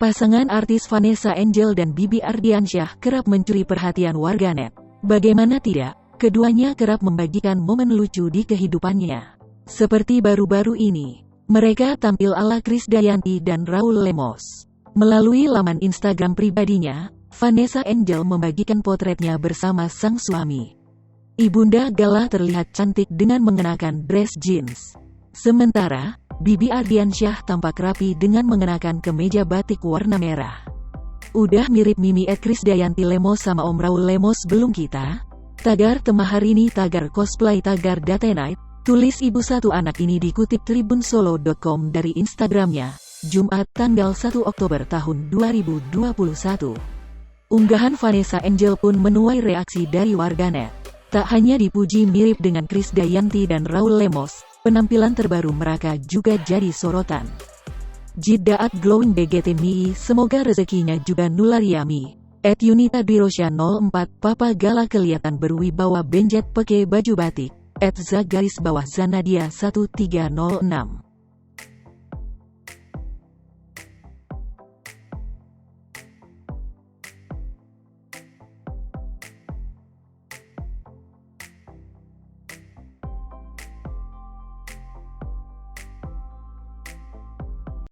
Pasangan artis Vanessa Angel dan Bibi Ardiansyah kerap mencuri perhatian warganet. Bagaimana tidak, keduanya kerap membagikan momen lucu di kehidupannya. Seperti baru-baru ini, mereka tampil ala Krisdayanti dan Raul Lemos. Melalui laman Instagram pribadinya, Vanessa Angel membagikan potretnya bersama sang suami. Ibunda Gala terlihat cantik dengan mengenakan dress jeans. Sementara, Bibi Ardiansyah tampak rapi dengan mengenakan kemeja batik warna merah. Udah mirip Mimi Krisdayanti Lemos sama Om Raul Lemos belum kita? Tagar Temaharini tagar cosplay tagar Datenite, tulis ibu satu anak ini dikutip tribunsolo.com dari Instagramnya, Jumat tanggal 1 Oktober tahun 2021. Unggahan Vanessa Angel pun menuai reaksi dari warganet. Tak hanya dipuji mirip dengan Krisdayanti dan Raul Lemos, penampilan terbaru mereka juga jadi sorotan. Jiddaat glowing BGT semoga rezekinya juga nular yami. @Yunita Dirosya 04 Papa Gala kelihatan berwibawa benjet pakai baju batik. @Za_Zanadia 1306